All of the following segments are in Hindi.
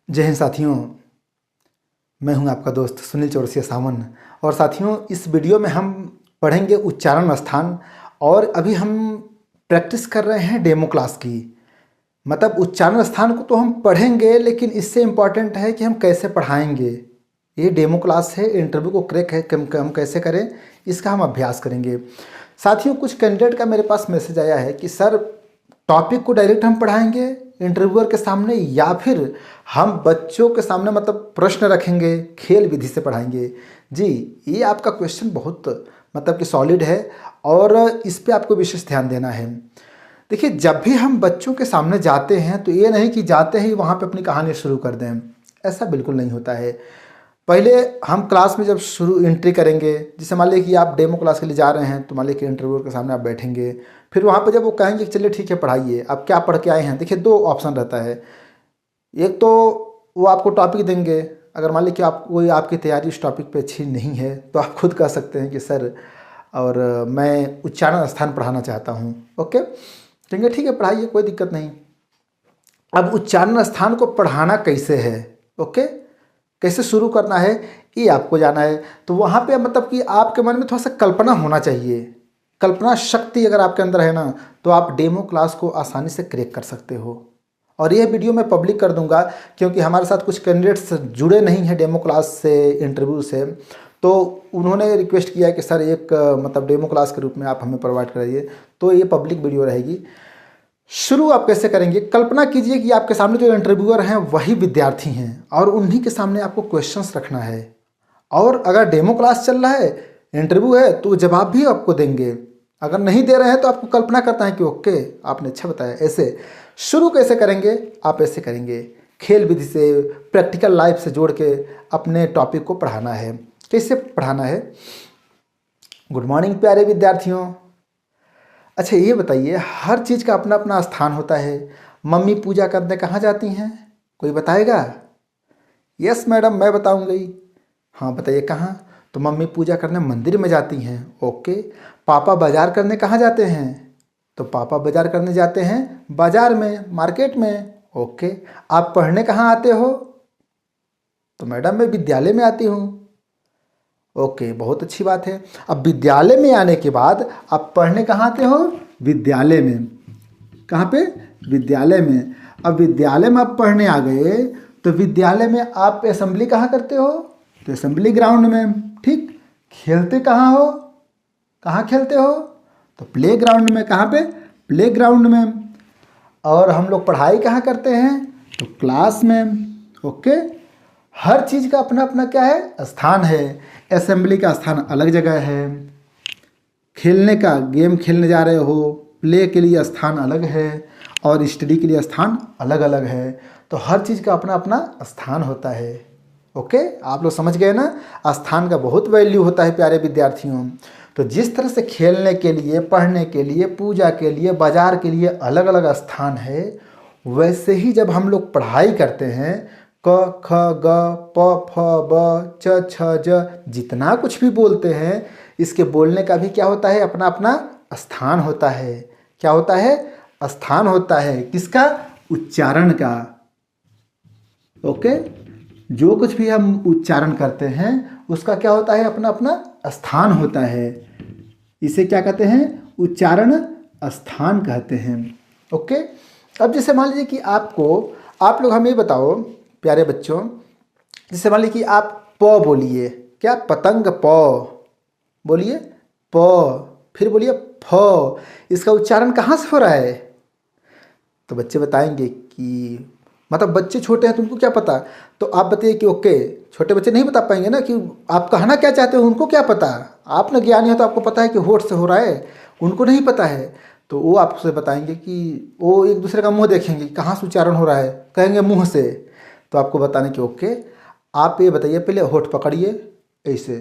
जय हिंद साथियों, मैं हूं आपका दोस्त सुनील चौरसिया सावन। और साथियों, इस वीडियो में हम पढ़ेंगे उच्चारण स्थान। और अभी हम प्रैक्टिस कर रहे हैं डेमो क्लास की। मतलब उच्चारण स्थान को तो हम पढ़ेंगे, लेकिन इससे इम्पॉर्टेंट है कि हम कैसे पढ़ाएंगे। ये डेमो क्लास है, इंटरव्यू को क्रैक है कि हम कैसे करें, इसका हम अभ्यास करेंगे। साथियों, कुछ कैंडिडेट का मेरे पास मैसेज आया है कि सर, टॉपिक को डायरेक्ट हम पढ़ाएंगे इंटरव्यूअर के सामने, या फिर हम बच्चों के सामने मतलब प्रश्न रखेंगे, खेल विधि से पढ़ाएंगे। जी, ये आपका क्वेश्चन बहुत मतलब कि सॉलिड है और इस पे आपको विशेष ध्यान देना है। देखिए, जब भी हम बच्चों के सामने जाते हैं तो ये नहीं कि जाते ही वहाँ पे अपनी कहानी शुरू कर दें, ऐसा बिल्कुल नहीं होता है। पहले हम क्लास में जब शुरू एंट्री करेंगे, जैसे मान लीजिए कि आप डेमो क्लास के लिए जा रहे हैं, तो मान लीजिए कि इंटरव्यूअर के सामने आप बैठेंगे। फिर वहाँ पे जब वो कहेंगे कि चलिए ठीक है पढ़ाइए, आप क्या पढ़ के आए हैं। देखिए, दो ऑप्शन रहता है। एक तो वो आपको टॉपिक देंगे, अगर मान लीजिए कि आप कोई आपकी तैयारी उस टॉपिक पे अच्छी नहीं है तो आप खुद कह सकते हैं कि सर, और मैं उच्चारण स्थान पढ़ाना चाहता हूँ। ओके, कहेंगे ठीक है पढ़ाइए, कोई दिक्कत नहीं। अब उच्चारण स्थान को पढ़ाना कैसे है, ओके, कैसे शुरू करना है, ये आपको जाना है। तो वहाँ पे मतलब कि आपके मन में थोड़ा सा कल्पना होना चाहिए। कल्पना शक्ति अगर आपके अंदर है ना, तो आप डेमो क्लास को आसानी से क्रैक कर सकते हो। और यह वीडियो मैं पब्लिक कर दूंगा, क्योंकि हमारे साथ कुछ कैंडिडेट्स जुड़े नहीं हैं डेमो क्लास से, इंटरव्यू से। तो उन्होंने रिक्वेस्ट किया कि सर एक मतलब डेमो क्लास के रूप में आप हमें प्रोवाइड कराइए। तो ये पब्लिक वीडियो रहेगी। शुरू आप कैसे करेंगे, कल्पना कीजिए कि आपके सामने जो इंटरव्यूअर हैं वही विद्यार्थी हैं और उन्हीं के सामने आपको क्वेश्चंस रखना है। और अगर डेमो क्लास चल रहा है, इंटरव्यू है, तो जवाब भी आपको देंगे। अगर नहीं दे रहे हैं तो आपको कल्पना करता है कि ओके आपने अच्छा बताया। ऐसे शुरू कैसे करेंगे, आप ऐसे करेंगे, खेल विधि से, प्रैक्टिकल लाइफ से जोड़ के अपने टॉपिक को पढ़ाना है। कैसे पढ़ाना है। गुड मॉर्निंग प्यारे विद्यार्थियों। अच्छा ये बताइए, हर चीज़ का अपना अपना स्थान होता है। मम्मी पूजा करने कहाँ जाती हैं, कोई बताएगा। यस मैडम, मैं बताऊंगी। हाँ बताइए कहाँ। तो मम्मी पूजा करने मंदिर में जाती हैं। ओके। पापा बाजार करने कहाँ जाते हैं, तो पापा बाजार करने जाते हैं बाजार में, मार्केट में। ओके। आप पढ़ने कहाँ आते हो, तो मैडम मैं विद्यालय में आती हूँ। ओके, बहुत अच्छी बात है। अब विद्यालय में आने के बाद आप पढ़ने कहाँ आते हो, विद्यालय में। कहाँ पे, विद्यालय में। अब विद्यालय में आप पढ़ने आ गए, तो विद्यालय में आप असेंबली कहाँ करते हो, तो असेंबली ग्राउंड में। ठीक। खेलते कहाँ हो, कहाँ खेलते हो, तो प्ले ग्राउंड में। कहाँ पे, प्ले ग्राउंड में। और हम लोग पढ़ाई कहाँ करते हैं, तो क्लास में। ओके। हर चीज़ का अपना अपना क्या है, स्थान है। असेंबली का स्थान अलग जगह है, खेलने का, गेम खेलने जा रहे हो, प्ले के लिए स्थान अलग है, और स्टडी के लिए स्थान अलग अलग है। तो हर चीज़ का अपना अपना स्थान होता है। ओके, आप लोग समझ गए ना। स्थान का बहुत वैल्यू होता है प्यारे विद्यार्थियों। तो जिस तरह से खेलने के लिए, पढ़ने के लिए, पूजा के लिए, बाजार के लिए अलग अलग स्थान है, वैसे ही जब हम लोग पढ़ाई करते हैं, क ख ग प फ ब च छ ज, जितना कुछ भी बोलते हैं, इसके बोलने का भी क्या होता है, अपना अपना स्थान होता है। क्या होता है, स्थान होता है। किसका, उच्चारण का। ओके। जो कुछ भी हम उच्चारण करते हैं उसका क्या होता है, अपना अपना स्थान होता है। इसे क्या कहते हैं, उच्चारण स्थान कहते हैं। ओके। अब जैसे मान लीजिए कि आप लोग हमें बताओ प्यारे बच्चों, जैसे मान लीजिए कि आप प बोलिए, क्या, पतंग प बोलिए, प, फिर बोलिए फ। इसका उच्चारण कहाँ से हो रहा है, तो बच्चे बताएंगे कि मतलब बच्चे छोटे हैं तो उनको क्या पता। तो आप बताइए कि ओके, छोटे बच्चे नहीं बता पाएंगे ना कि आप कहना क्या चाहते हो, उनको क्या पता। आप ना ज्ञानी हो तो आपको पता है कि होठ से हो रहा है, उनको नहीं पता है। तो वो आपसे बताएंगे कि वो एक दूसरे का मुंह देखेंगे, कहाँ से उच्चारण हो रहा है, कहेंगे मुंह से। तो आपको बताने कि ओके, आप ये बताइए, पहले होठ पकड़िए ऐसे,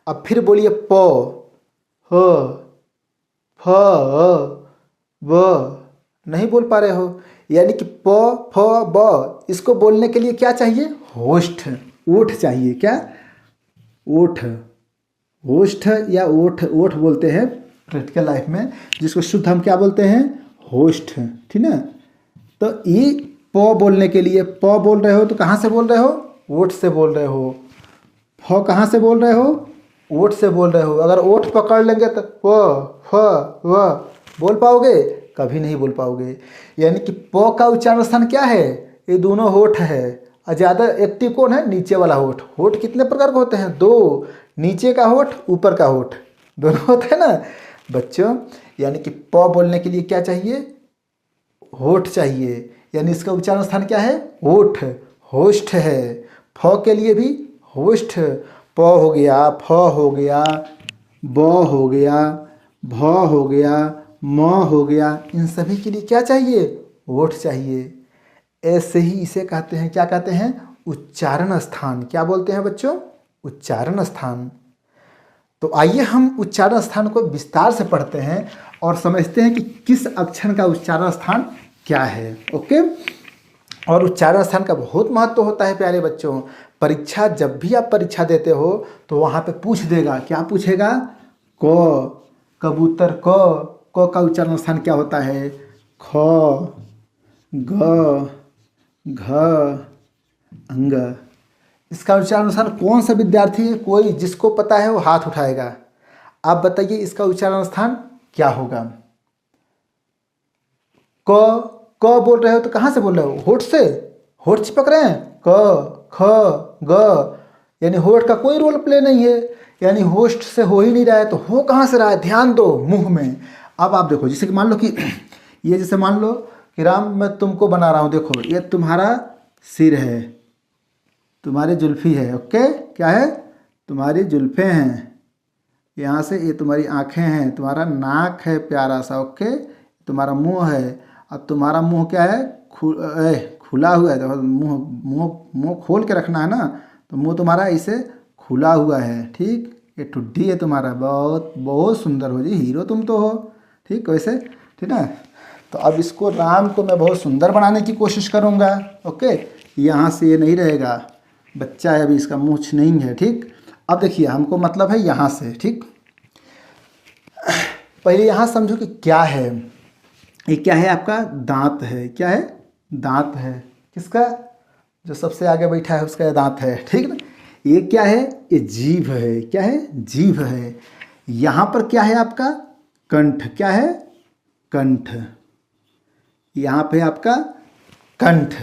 अब फिर बोलिए प, ह, फ, ब। नहीं बोल पा रहे हो, यानी कि प फ ब, इसको बोलने के लिए क्या चाहिए, होष्ठ, ओठ चाहिए। क्या, ओठ, होष्ठ या ओठ, ओठ बोलते हैं प्रैक्टिकल लाइफ में, जिसको शुद्ध हम क्या बोलते हैं, होष्ठ। ठीक ना। तो ये प बोलने के लिए प बोल रहे हो तो कहाँ से बोल रहे हो? ओठ से बोल रहे हो। फ कहाँ से बोल रहे हो? ओठ से बोल रहे हो। अगर ओठ पकड़ लेंगे तो प फ व बोल पाओगे? कभी नहीं बोल पाओगे। यानी कि प का उच्चारण स्थान क्या है? ये दोनों होठ है। और ज़्यादा एक्टिव कौन है? नीचे वाला होठ। होठ कितने प्रकार के होते हैं? दो, नीचे का होठ, ऊपर का होठ, दोनों होते हैं ना बच्चों। यानी कि प बोलने के लिए क्या चाहिए? होठ चाहिए। यानी इसका उच्चारण स्थान क्या है? होठ, होष्ठ है। फ के लिए भी होष्ठ। प हो गया, फ हो गया, ब हो गया, भ हो गया, म हो गया, इन सभी के लिए क्या चाहिए? होठ चाहिए। ऐसे ही इसे कहते हैं, क्या कहते हैं? उच्चारण स्थान। क्या बोलते हैं बच्चों? उच्चारण स्थान। तो आइए हम उच्चारण स्थान को विस्तार से पढ़ते हैं और समझते हैं कि किस अक्षर का उच्चारण स्थान क्या है। ओके। और उच्चारण स्थान का बहुत महत्व होता है प्यारे बच्चों। परीक्षा, जब भी आप परीक्षा देते हो तो वहाँ पे पूछ देगा। क्या पूछेगा? क, कबूतर क का उच्चारण स्थान क्या होता है? ख, ग, घ, अंग। इसका उच्चारण स्थान कौन सा विद्यार्थी है, कोई जिसको पता है वो हाथ उठाएगा। आप बताइए इसका उच्चारण स्थान क्या होगा? क बोल रहे हो तो कहाँ से बोल रहे हो? होठ से। होठ चिपक रहे हैं। क, ख, ग, यानी होठ का कोई रोल प्ले नहीं है। यानी होस्ट से हो ही नहीं रहा है तो हो कहाँ से रहा है? ध्यान दो मुंह में। अब आप देखो, जैसे कि मान लो कि ये, जैसे मान लो कि राम मैं तुमको बना रहा हूँ। देखो ये तुम्हारा सिर है, तुम्हारी जुल्फी है। ओके, क्या है? तुम्हारी जुल्फें हैं। यहाँ से ये तुम्हारी आँखें हैं, तुम्हारा नाक है प्यारा सा। ओके, तुम्हारा मुंह है। अब तुम्हारा मुंह क्या है? खुला हुआ है। देखो मुंह मुंह मुंह खोल के रखना है ना, तो मुंह तुम्हारा ऐसे खुला हुआ है। ठीक, ये ठुड्डी है तुम्हारा। बहुत बहुत सुंदर हो जी, हीरो तुम तो हो। ठीक, वैसे ठीक है। तो अब इसको, राम को मैं बहुत सुंदर बनाने की कोशिश करूँगा। ओके, यहाँ से ये नहीं रहेगा, बच्चा है अभी, इसका मूंछ नहीं है। ठीक, अब देखिए हमको मतलब है यहाँ से। ठीक, पहले यहाँ समझो कि क्या है। ये क्या है? आपका दांत है। क्या है? दांत है। किसका? जो सबसे आगे बैठा है उसका दांत है। ठीक ना। ये क्या है? ये जीभ है। क्या है? जीभ है। यहाँ पर क्या है आपका? कंठ। क्या है? कंठ। यहाँ पे आपका कंठ।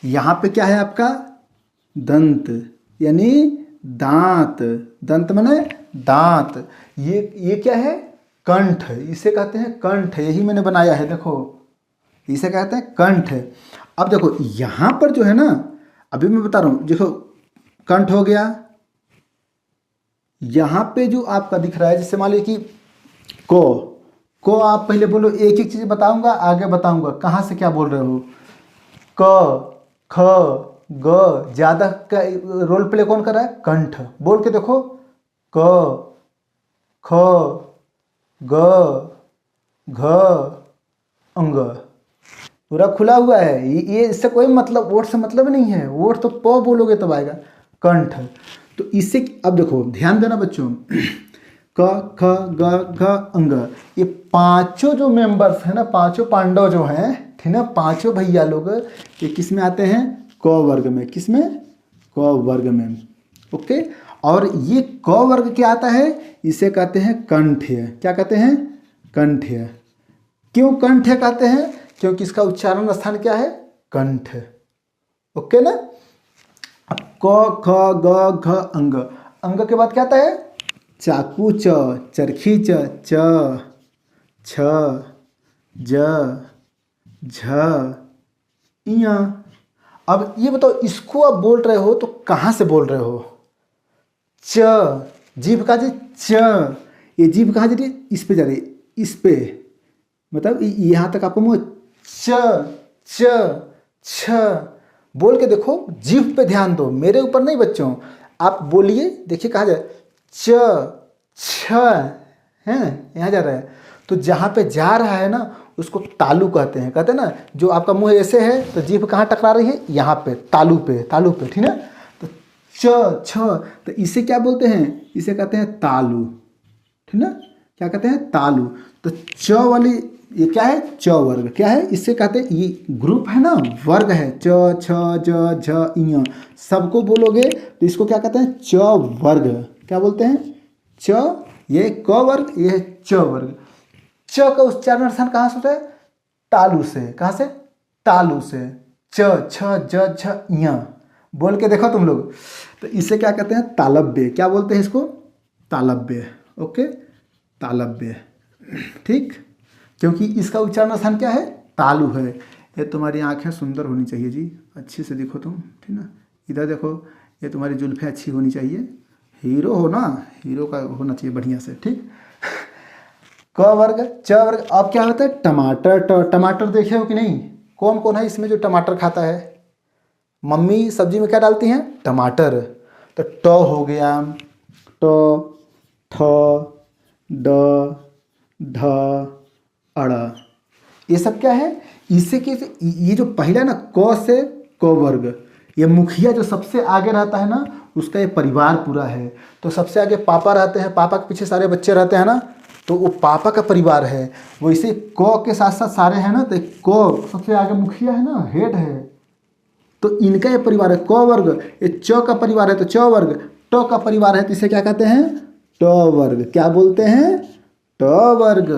यहाँ पे क्या है आपका? दंत, यानी दांत। दंत माने दांत। ये क्या है? कंठ। इसे कहते हैं कंठ। यही मैंने बनाया है, देखो इसे कहते हैं कंठ। अब देखो यहाँ पर जो है ना, अभी मैं बता रहा हूँ, देखो कंठ हो गया। यहाँ पे जो आपका दिख रहा है, जैसे मान लीजिए कि को आप पहले बोलो, एक एक चीज़ बताऊंगा, आगे बताऊंगा कहाँ से क्या बोल रहे हो। क, ख, ग, ज़्यादा रोल प्ले कौन कर रहा है? कंठ। बोल के देखो, क, ख, ग, घ, अंग। पूरा खुला हुआ है। ये इससे कोई मतलब, वोट से मतलब नहीं है। वोट तो प बोलोगे तब आएगा। कंठ। तो इससे अब देखो ध्यान देना बच्चों, क, ख, ग, घ, अंग। ये पांचों जो मेंबर्स हैं ना, पांचों पांडव जो हैं, ठीक ना, पांचों भैया लोग, ये किस में आते हैं? क वर्ग में। किस में? क वर्ग में। ओके। और ये क वर्ग क्या आता है? इसे कहते हैं कंठ्य। क्या कहते हैं? कंठ्य। क्यों कंठ्य कहते हैं? क्योंकि इसका उच्चारण स्थान क्या है? कंठ। ओके ना। अब क, ख, ग, घ, अंग। अंग के बाद क्या आता है? चाकू च, चरखी च, छ, ज, झ, इया। अब ये बताओ, इसको आप बोल रहे हो तो कहाँ से बोल रहे हो? च, जीभ कहाँ जी? च, ये जीभ कहाँ जा रही है? इस पे जा रही है, इस पे, मतलब यहाँ तक आपको मुँह। च, च, छ। बोल के देखो, जीभ पे ध्यान दो, मेरे ऊपर नहीं बच्चों। आप बोलिए, देखिए कहाँ जा रहा है? च, छ है, यहाँ जा रहा है। तो जहाँ पे जा रहा है ना, उसको तालु कहते हैं। कहते हैं ना, जो आपका मुंह ऐसे है तो जीभ कहाँ टकरा रही है? यहाँ पे, तालु पे, तालु पे। ठीक है। तो च, छ, तो इसे क्या बोलते हैं? इसे कहते हैं तालु। ठीक ना। क्या कहते हैं? तालु। तो च वाली ये क्या है, च वर्ग। क्या है, इससे कहते हैं ये ग्रुप है ना, वर्ग है, च छ ज झ ञ, सबको बोलोगे तो इसको क्या कहते हैं, च वर्ग। क्या बोलते हैं, च, ये क वर्ग, ये है च वर्ग। च का उच्चारण स्थान कहाँ से होता है, तालु से। कहाँ से, तालु से। च छ ज झ ञ बोल के देखो तुम लोग, तो इसे क्या कहते हैं, तालव्य। क्या बोलते हैं इसको, तालव्य। ओके, तालव्य, ठीक, क्योंकि इसका उच्चारण स्थान क्या है, तालु है। ये तुम्हारी आंखें सुंदर होनी चाहिए जी, अच्छे से दिखो तुम, ठीक ना। इधर देखो, ये तुम्हारी जुल्फें अच्छी होनी चाहिए, हीरो हो ना, हीरो का होना चाहिए बढ़िया से, ठीक। क वर्ग, च वर्ग। अब क्या होता है, टमाटर। टमाटर देखे हो कि नहीं, कौन कौन है इसमें जो टमाटर खाता है, मम्मी सब्जी में क्या डालती हैं, टमाटर। तो ट हो गया, ट, ठ, ड, ढ, अड़, ये सब क्या है, इससे कि ये जो पहला ना, क से क वर्ग, ये मुखिया जो सबसे आगे रहता है ना, उसका ये परिवार पूरा है। तो सबसे आगे पापा रहते हैं, पापा के पीछे सारे बच्चे रहते हैं ना, तो वो पापा का परिवार है। वो इसे क के साथ साथ सारे हैं ना, तो क सबसे आगे मुखिया है ना, हेड है, तो इनका ये परिवार है क वर्ग। ये च का परिवार है तो च वर्ग, ट का परिवार है तो इसे क्या कहते हैं, ट वर्ग। क्या बोलते हैं, ट वर्ग।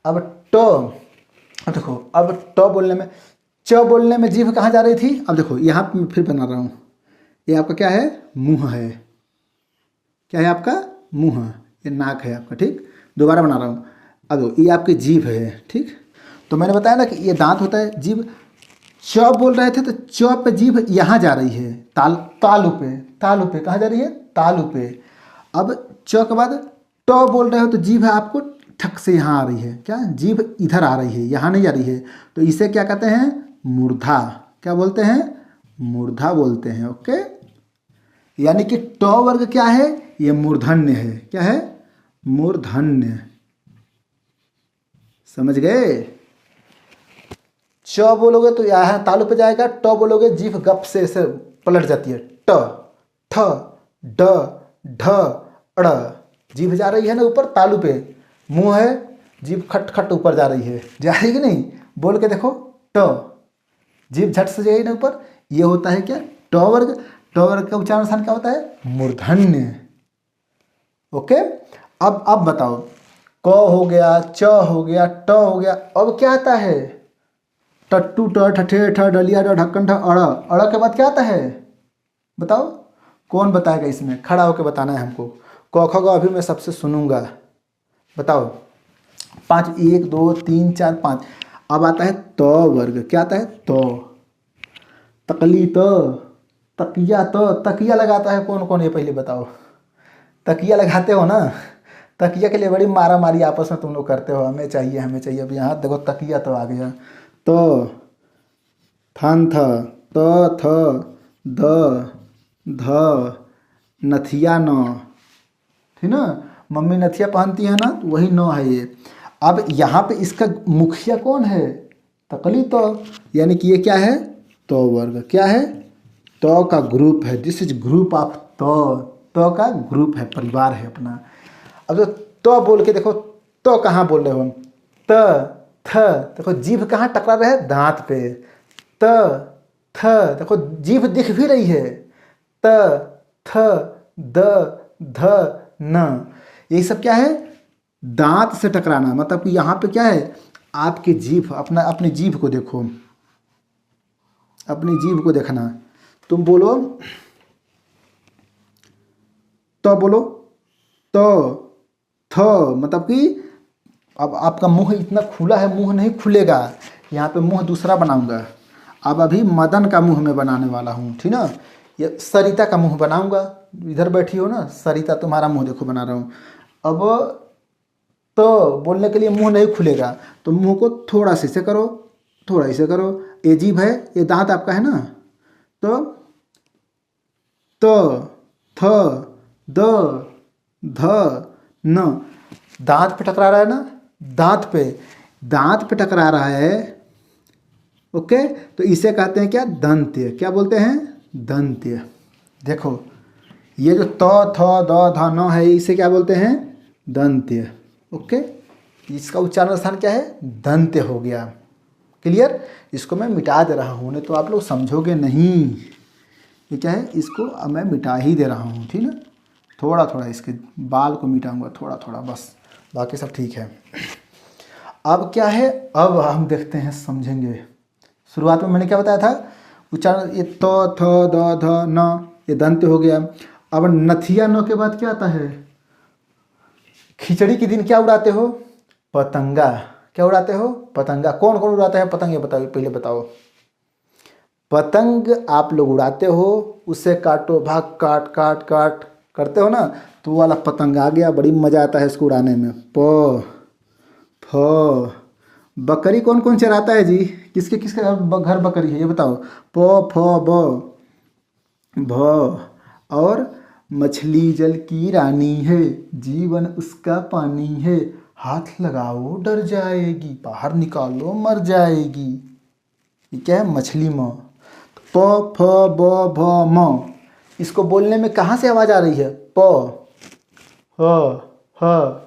अब ट, अब देखो, अब ट बोलने में, च बोलने में जीभ कहाँ जा रही थी, अब देखो यहाँ पे फिर बना रहा हूँ, ये आपका क्या है, मुंह है। क्या है आपका, मुंह, ये नाक है आपका, ठीक। दोबारा बना रहा हूँ, अब देखो ये आपकी जीभ है, ठीक। तो मैंने बताया ना कि ये दांत होता है, जीभ। च बोल रहे थे तो च पे जीभ यहाँ जा रही है, तालु पे, तालु पे कहाँ जा रही है, तालु पे। अब च के बाद ट बोल रहे हो तो जीभ है आपको ठक से यहाँ आ रही है, क्या, जीभ इधर आ रही है, यहाँ नहीं आ रही है, तो इसे क्या कहते हैं, मूर्धा। क्या बोलते हैं, मूर्धा बोलते हैं। ओके, यानी कि ट वर्ग क्या है, ये मूर्धन्य है। क्या है, मूर्धन्य, समझ गए। च बोलोगे तो यहाँ तालु पे जाएगा, ट बोलोगे जीभ गप से ऐसे पलट जाती है, ट, ठ, ड, ढ, अड़, जीभ जा रही है ना ऊपर तालु पे, मुंह है, जीभ खट खट ऊपर जा रही है, जा रही है कि नहीं, बोल के देखो, ट, जीभ झट से जाएगी ना ऊपर, ये होता है क्या, ट वर्ग। ट वर्ग का उच्चारण स्थान क्या होता है, मूर्धन्य। ओके, अब बताओ, क हो गया, च हो गया, ट हो गया, अब क्या आता है, टट्टू, ट, ठठे, ठ, डलिया, ड, ढक्कन, ठ, अड़। अड़ के बाद क्या आता है, बताओ, कौन बताएगा, इसमें खड़ा होकर बताना है हमको। क ख ग अभी मैं सबसे सुनूंगा, बताओ, 5, 1 2 3 4 5। अब आता है त वर्ग। क्या आता है, तो, तकली, तो, तकिया, तो, तकिया लगाता है कौन कौन, ये पहले बताओ, तकिया लगाते हो ना, तकिया के लिए बड़ी मारा मारी आपस में तुम लोग करते हो, हमें चाहिए हमें चाहिए। अब यहाँ देखो तकिया तो आ गया, तो, थन, थ, त, थ, द, ध, नथिया, न, ठीक ना, मम्मी नथिया पहनती है ना, तो वही न है ये। अब यहाँ पे इसका मुखिया कौन है, तकली, तो, यानी कि ये क्या है, तो वर्ग। क्या है, तो का ग्रुप है, दिस इज ग्रुप ऑफ तो का ग्रुप है, परिवार है अपना। अब तो बोल के देखो, तो कहाँ बोल रहे हो, त, थ, देखो जीभ कहाँ टकरा रहे हैं, दांत पे, त, थ, देखो जीभ दिख भी रही है, त, थ, द, ध, न, यही सब क्या है, दांत से टकराना। मतलब कि यहाँ पे क्या है, आपकी जीभ, अपनी जीभ को देखो, अपनी जीभ को देखना। तुम बोलो, तो बोलो, तो, थ, मतलब कि अब आपका मुंह इतना खुला है, मुंह नहीं खुलेगा, यहाँ पे मुंह दूसरा बनाऊंगा। अब अभी मदन का मुंह में बनाने वाला हूँ, ठीक ना। ये सरिता का मुंह बनाऊंगा, इधर बैठी हो ना सरिता, तुम्हारा मुंह देखो बना रहा हूँ। अब तो बोलने के लिए मुंह नहीं खुलेगा, तो मुंह को थोड़ा सा ऐसे करो, थोड़ा ऐसे करो, ये जीभ है, ये दांत आपका है ना, तो, थ, द, ध, न, दांत पे टकरा रहा है ना, दांत पे टकरा रहा है। ओके, तो इसे कहते हैं क्या, दंत्य। क्या बोलते हैं, दंत्य। देखो ये जो त, थ, द, ध, न है, इसे क्या बोलते हैं, दंत्य। ओके, इसका उच्चारण स्थान क्या है? दंत्य हो गया। क्लियर? इसको मैं मिटा दे रहा हूँ, नहीं तो आप लोग समझोगे नहीं। ये क्या है? इसको अब मैं मिटा ही दे रहा हूँ, ठीक है? थोड़ा थोड़ा इसके बाल को मिटाऊंगा, थोड़ा थोड़ा बस, बाकी सब ठीक है। अब क्या है? अब हम देखते हैं, समझेंगे। शुरुआत में मैंने क्या बताया था? उच्चारण ये त थ द ध न, ये दंत्य हो गया। अब नथिया न के बाद क्या आता है? खिचड़ी के दिन क्या उड़ाते हो? पतंगा। क्या उड़ाते हो? पतंगा। कौन कौन उड़ाता है पतंग? ये बताओ, पहले बताओ। पतंग आप लोग उड़ाते हो, उसे काटो, भाग, काट काट काट करते हो ना, तो वो वाला पतंग आ गया। बड़ी मज़ा आता है इसको उड़ाने में। प फ। बकरी कौन कौन चराता है जी? किसके किसके घर बकरी है ये बताओ? प फ ब भ। और मछली जल की रानी है, जीवन उसका पानी है, हाथ लगाओ डर जाएगी, बाहर निकालो मर जाएगी। ये क्या है? मछली म। प फ ब भ म, इसको बोलने में कहाँ से आवाज़ आ रही है? प ह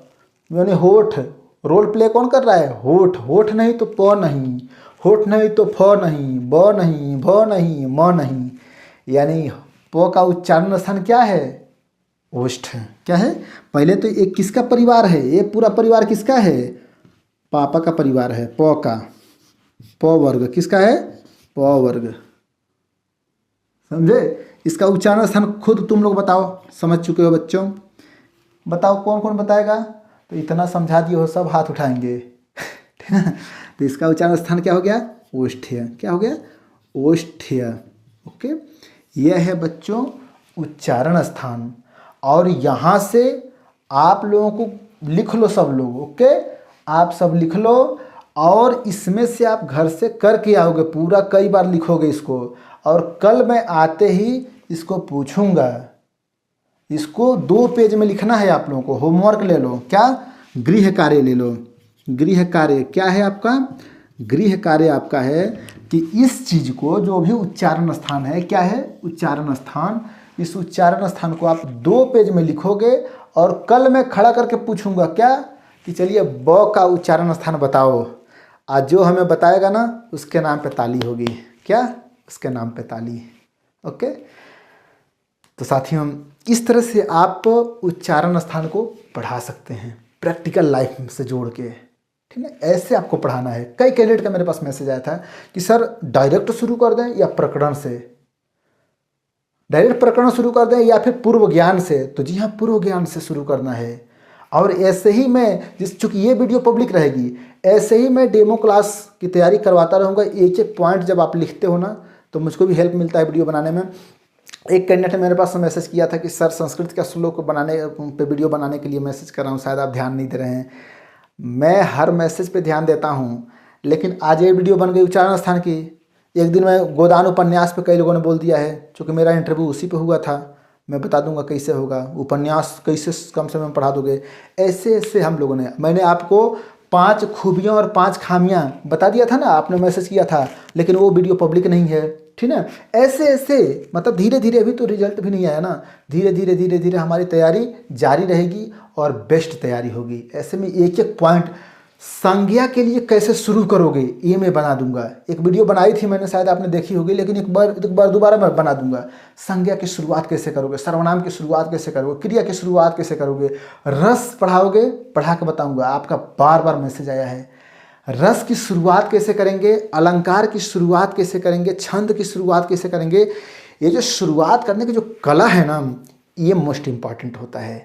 यानी होठ। रोल प्ले कौन कर रहा है? होठ। होठ नहीं तो प नहीं, होठ नहीं तो फ नहीं, ब नहीं, भ नहीं, म नहीं, यानी प का उच्चारण स्थान क्या है? ओष्ठ। क्या है? पहले तो एक किसका परिवार है? ये पूरा परिवार किसका है? पापा का परिवार है, प का। प वर्ग किसका है? प वर्ग। समझे? इसका उच्चारण स्थान खुद तुम लोग बताओ, समझ चुके हो बच्चों? बताओ कौन कौन बताएगा? तो इतना समझा दिए हो, सब हाथ उठाएंगे। ठीक है? तो इसका उच्चारण स्थान क्या हो गया? ओष्ठ्य। क्या हो गया? ओष्ठ्य। ओके, यह है बच्चों उच्चारण स्थान। और यहाँ से आप लोगों को लिख लो सब लोग। ओके, आप सब लिख लो, और इसमें से आप घर से करके आओगे, पूरा कई बार लिखोगे इसको, और कल मैं आते ही इसको पूछूंगा। इसको 2 पेज में लिखना है आप लोगों को। होमवर्क ले लो। क्या? गृह कार्य ले लो। गृह कार्य क्या है आपका? गृह कार्य आपका है कि इस चीज़ को, जो भी उच्चारण स्थान है, क्या है? उच्चारण स्थान। इस उच्चारण स्थान को आप 2 पेज में लिखोगे, और कल मैं खड़ा करके पूछूंगा क्या, कि चलिए ब का उच्चारण स्थान बताओ। आज जो हमें बताएगा ना, उसके नाम पे ताली होगी। क्या? उसके नाम पे ताली। ओके, तो साथियों, इस तरह से आप उच्चारण स्थान को पढ़ा सकते हैं, प्रैक्टिकल लाइफ से जोड़ के। ठीक है? ऐसे आपको पढ़ाना है। कई कैंडिडेट का मेरे पास मैसेज आया था कि सर डायरेक्ट शुरू कर दें या प्रकरण से, डायरेक्ट प्रकरण शुरू कर दें या फिर पूर्व ज्ञान से। तो जी हाँ, पूर्व ज्ञान से शुरू करना है। और ऐसे ही मैं, चूँकि ये वीडियो पब्लिक रहेगी, ऐसे ही मैं डेमो क्लास की तैयारी करवाता रहूँगा। एक एक पॉइंट जब आप लिखते हो ना, तो मुझको भी हेल्प मिलता है वीडियो बनाने में। एक कैंडिडेट ने मेरे पास मैसेज किया था कि सर संस्कृत का श्लोक बनाने पे वीडियो बनाने के लिए मैसेज कर रहा हूँ, शायद आप ध्यान नहीं दे रहे हैं। मैं हर मैसेज पे ध्यान देता हूँ, लेकिन आज ये वीडियो बन गई उच्चारण स्थान की। एक दिन मैं गोदान उपन्यास पे कई लोगों ने बोल दिया है, क्योंकि मेरा इंटरव्यू उसी पे हुआ था। मैं बता दूंगा कैसे होगा, उपन्यास कैसे कम समय में पढ़ा दोगे। ऐसे ऐसे हम लोगों ने, मैंने आपको 5 खूबियाँ और 5 खामियाँ बता दिया था ना, आपने मैसेज किया था, लेकिन वो वीडियो पब्लिक नहीं है। ठीक है? ऐसे ऐसे मतलब धीरे धीरे, अभी तो रिजल्ट भी नहीं आया ना, धीरे धीरे धीरे धीरे हमारी तैयारी जारी रहेगी और बेस्ट तैयारी होगी। ऐसे में एक एक पॉइंट, संज्ञा के लिए कैसे शुरू करोगे ये मैं बना दूंगा। एक वीडियो बनाई थी मैंने, शायद आपने देखी होगी, लेकिन एक बार दोबारा मैं बना दूंगा। संज्ञा की शुरुआत कैसे करोगे, सर्वनाम की शुरुआत कैसे करोगे, क्रिया की शुरुआत कैसे करोगे, रस पढ़ाओगे, पढ़ा के बताऊंगा। आपका बार बार मैसेज आया है, रस की शुरुआत कैसे करेंगे, अलंकार की शुरुआत कैसे करेंगे, छंद की शुरुआत कैसे करेंगे। ये जो शुरुआत करने की जो कला है ना, ये मोस्ट इम्पॉर्टेंट होता है।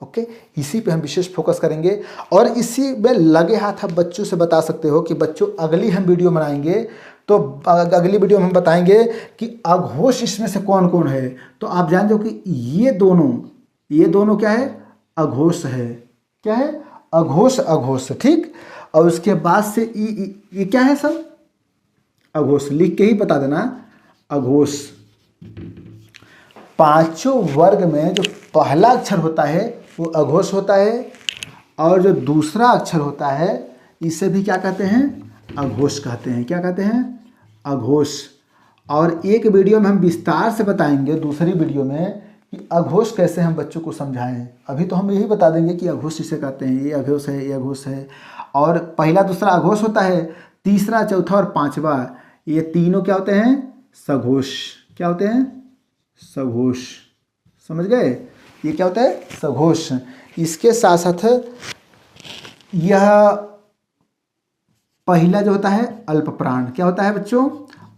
ओके, इसी पे हम विशेष फोकस करेंगे। और इसी में लगे हाथ आप बच्चों से बता सकते हो कि बच्चों अगली हम वीडियो बनाएंगे, तो अगली वीडियो में हम बताएंगे कि अघोष इसमें से कौन कौन है। तो आप जान जाओ कि ये दोनों क्या है? अघोष है। क्या है? अघोष, अघोष। ठीक, और उसके बाद से ये क्या है सब? अघोष। लिख के ही बता देना, अघोष। 5 वर्ग में जो पहला अक्षर होता है वो अघोष होता है, और जो दूसरा अक्षर होता है इसे भी क्या कहते हैं? अघोष कहते हैं। क्या कहते हैं? अघोष। और एक वीडियो में हम विस्तार से बताएंगे, दूसरी वीडियो में, कि अघोष कैसे हम बच्चों को समझाएं। अभी तो हम यही बता देंगे कि अघोष इसे कहते हैं, ये अघोष है, ये अघोष है, और पहला दूसरा अघोष होता है, तीसरा चौथा और पांचवा ये तीनों क्या होते हैं, सघोष। क्या होते हैं, सघोष। समझ गए, ये क्या होता है, सघोष। इसके साथ साथ यह पहला जो होता है अल्प प्राण। क्या होता है बच्चों,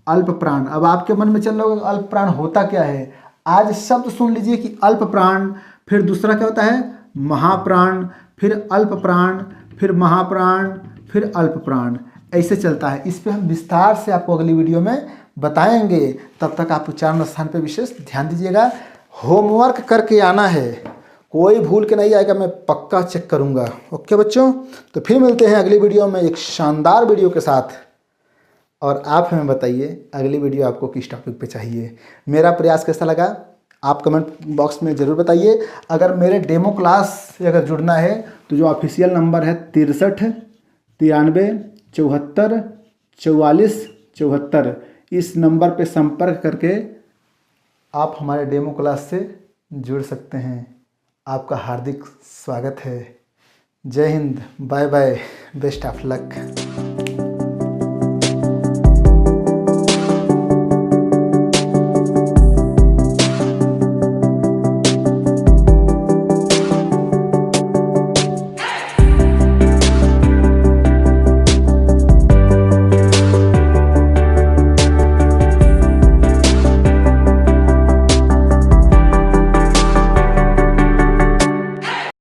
अल्प प्राण। अब आपके मन में चल रहा होगा अल्प प्राण होता क्या है। आज शब्द सुन लीजिए कि अल्प प्राण, फिर दूसरा क्या होता है महाप्राण, फिर अल्प प्राण, फिर महाप्राण, फिर अल्प प्राण, ऐसे चलता है। इस पे हम विस्तार से आपको अगली वीडियो में बताएंगे। तब तक आप उच्चारण स्थान पे विशेष ध्यान दीजिएगा। होमवर्क करके आना है, कोई भूल के नहीं आएगा, मैं पक्का चेक करूंगा। ओके बच्चों, तो फिर मिलते हैं अगली वीडियो में एक शानदार वीडियो के साथ। और आप हमें बताइए अगली वीडियो आपको किस टॉपिक पे चाहिए। मेरा प्रयास कैसा लगा आप कमेंट बॉक्स में ज़रूर बताइए। अगर मेरे डेमो क्लास से अगर जुड़ना है तो जो ऑफिशियल नंबर है 63 93 74 44 74, इस नंबर पे संपर्क करके आप हमारे डेमो क्लास से जुड़ सकते हैं। आपका हार्दिक स्वागत है। जय हिंद, bye bye, best of luck.